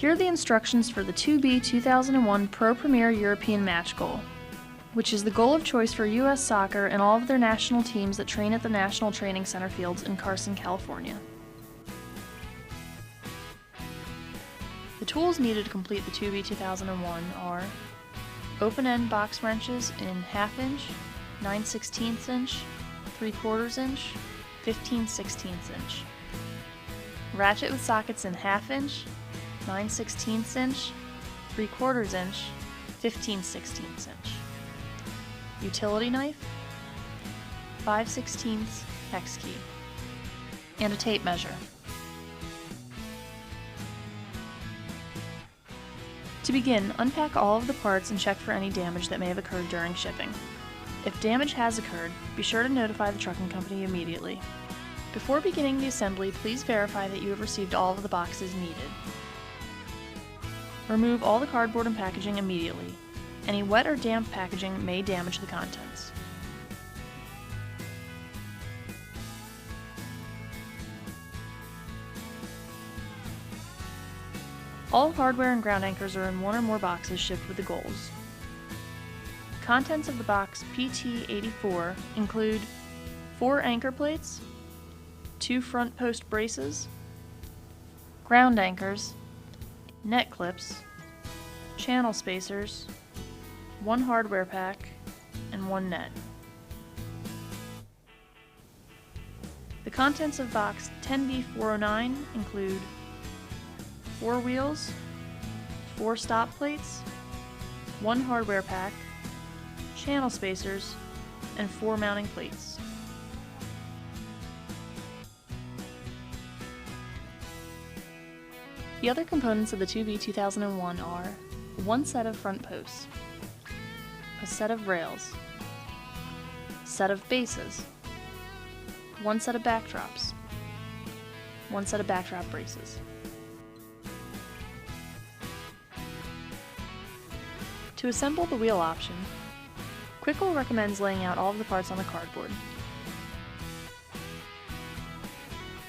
Here are the instructions for the 2B2001 Pro Premier European Match Goal, which is the goal of choice for U.S. Soccer and all of their national teams that train at the National Training Center fields in Carson, California. The tools needed to complete the 2B2001 are open-end box wrenches in 1/2 inch, 9/16 inch, 3/4 inch, 15/16 inch. Ratchet with sockets in 1/2 inch, 9/16 inch, 3/4 inch, 15/16 inch. Utility knife, 5/16 hex key, and a tape measure. To begin, unpack all of the parts and check for any damage that may have occurred during shipping. If damage has occurred, be sure to notify the trucking company immediately. Before beginning the assembly, please verify that you have received all of the boxes needed. Remove all the cardboard and packaging immediately. Any wet or damp packaging may damage the contents. All hardware and ground anchors are in one or more boxes shipped with the goals. Contents of the box PT84 include 4 anchor plates, 2 front post braces, ground anchors, net clips, channel spacers, 1 hardware pack, and 1 net. The contents of box 10B2001 include 4 wheels, 4 stop plates, 1 hardware pack, channel spacers, and 4 mounting plates. The other components of the 2B2001 are 1 set of front posts, a set of rails, a set of bases, 1 set of backdrops, 1 set of backdrop braces. To assemble the wheel option, Quickle recommends laying out all of the parts on the cardboard.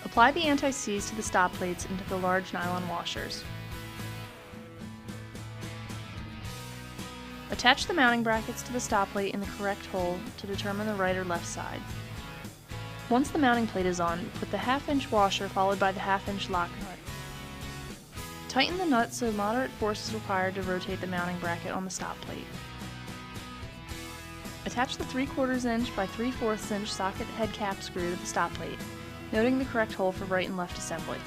Apply the anti-seize to the stop plates into the large nylon washers. Attach the mounting brackets to the stop plate in the correct hole to determine the right or left side. Once the mounting plate is on, put the 1/2 inch washer followed by the 1/2 inch lock nut. Tighten the nut so moderate force is required to rotate the mounting bracket on the stop plate. Attach the 3/4 inch by 3/4 inch socket head cap screw to the stop plate, noting the correct hole for right and left assembly.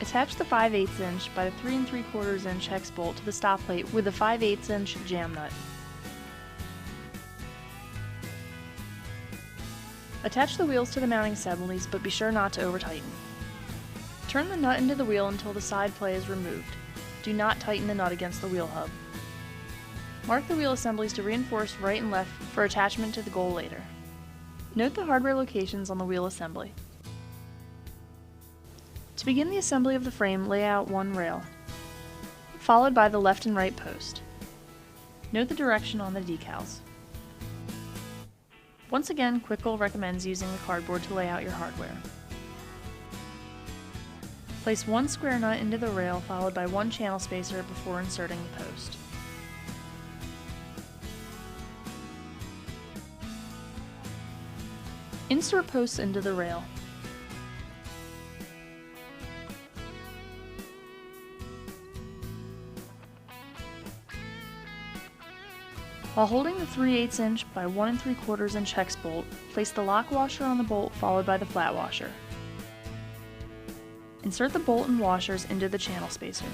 Attach the 5/8 inch by the 3 3/4 inch hex bolt to the stop plate with a 5/8 inch jam nut. Attach the wheels to the mounting assemblies, but be sure not to over-tighten. Turn the nut into the wheel until the side play is removed. Do not tighten the nut against the wheel hub. Mark the wheel assemblies to reinforce right and left for attachment to the goal later. Note the hardware locations on the wheel assembly. To begin the assembly of the frame, lay out 1 rail, followed by the left and right post. Note the direction on the decals. Once again, Quickle recommends using the cardboard to lay out your hardware. Place 1 square nut into the rail followed by 1 channel spacer before inserting the post. Insert posts into the rail. While holding the 3/8 inch by 1 3/4 inch hex bolt, place the lock washer on the bolt followed by the flat washer. Insert the bolt and washers into the channel spacer.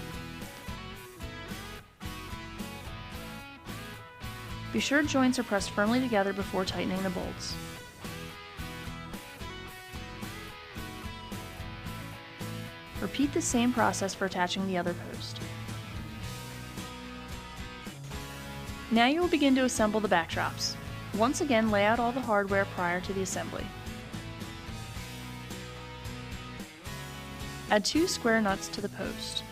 Be sure joints are pressed firmly together before tightening the bolts. Repeat the same process for attaching the other post. Now you will begin to assemble the backdrops. Once again, lay out all the hardware prior to the assembly. Add 2 square nuts to the post.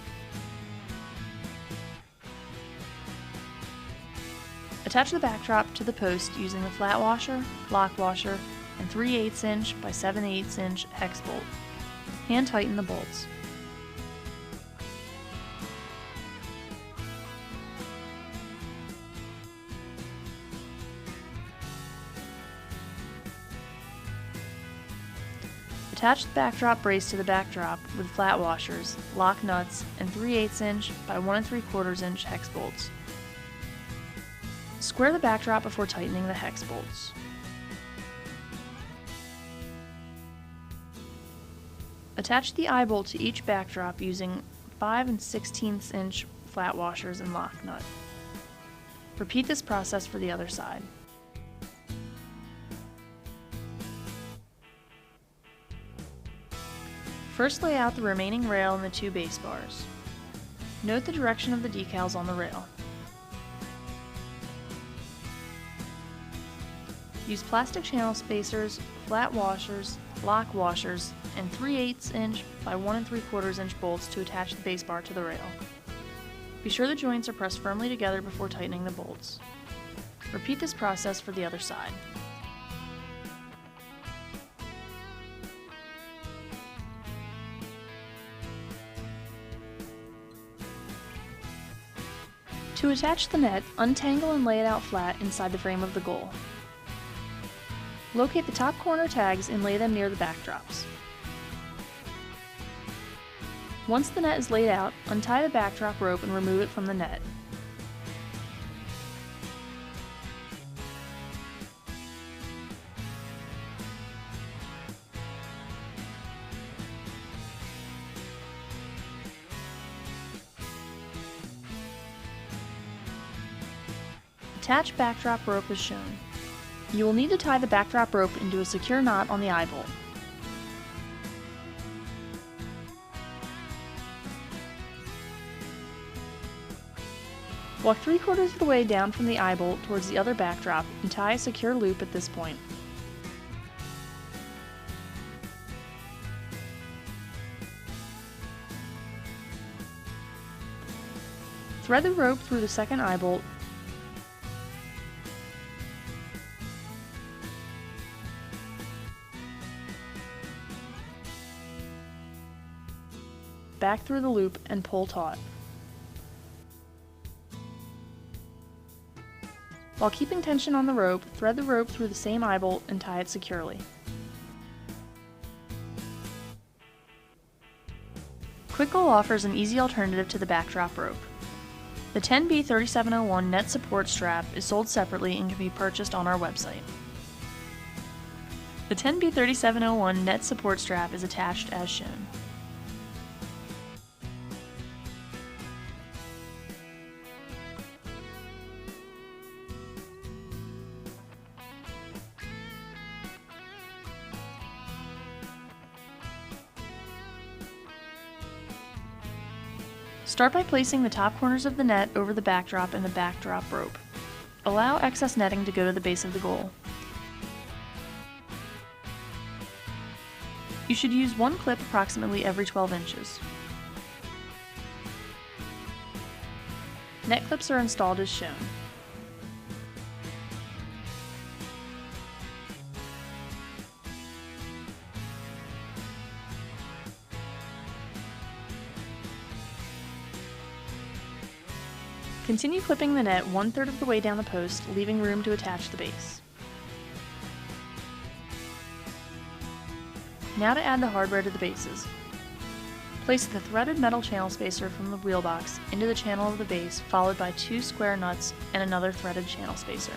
Attach the backdrop to the post using the flat washer, lock washer, and 3/8 inch by 7/8 inch hex bolt. Hand tighten the bolts. Attach the backdrop brace to the backdrop with flat washers, lock nuts, and 3/8 inch by 1 3/4 inch hex bolts. Square the backdrop before tightening the hex bolts. Attach the eye bolt to each backdrop using 5 16 inch flat washers and lock nut. Repeat this process for the other side. First, lay out the remaining rail and the 2 base bars. Note the direction of the decals on the rail. Use plastic channel spacers, flat washers, lock washers, and 3/8 inch by 1 3/4 inch bolts to attach the base bar to the rail. Be sure the joints are pressed firmly together before tightening the bolts. Repeat this process for the other side. To attach the net, untangle and lay it out flat inside the frame of the goal. Locate the top corner tags and lay them near the backdrops. Once the net is laid out, untie the backdrop rope and remove it from the net. Attach backdrop rope as shown. You will need to tie the backdrop rope into a secure knot on the eye bolt. Walk 3/4 of the way down from the eye bolt towards the other backdrop and tie a secure loop at this point. Thread the rope through the second eye bolt back through the loop and pull taut. While keeping tension on the rope, thread the rope through the same eye bolt and tie it securely. Quickle offers an easy alternative to the backdrop rope. The 2B2001 net support strap is sold separately and can be purchased on our website. The 2B2001 net support strap is attached as shown. Start by placing the top corners of the net over the backdrop and the backdrop rope. Allow excess netting to go to the base of the goal. You should use one clip approximately every 12 inches. Net clips are installed as shown. Continue clipping the net 1/3 of the way down the post, leaving room to attach the base. Now to add the hardware to the bases. Place the threaded metal channel spacer from the wheel box into the channel of the base, followed by 2 square nuts and another threaded channel spacer.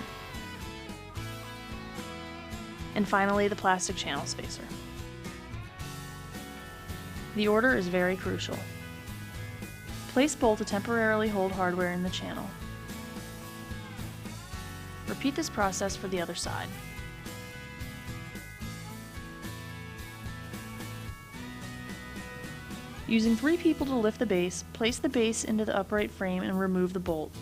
And finally, the plastic channel spacer. The order is very crucial. Place bolt to temporarily hold hardware in the channel. Repeat this process for the other side. Using 3 people to lift the base, place the base into the upright frame and remove the bolt.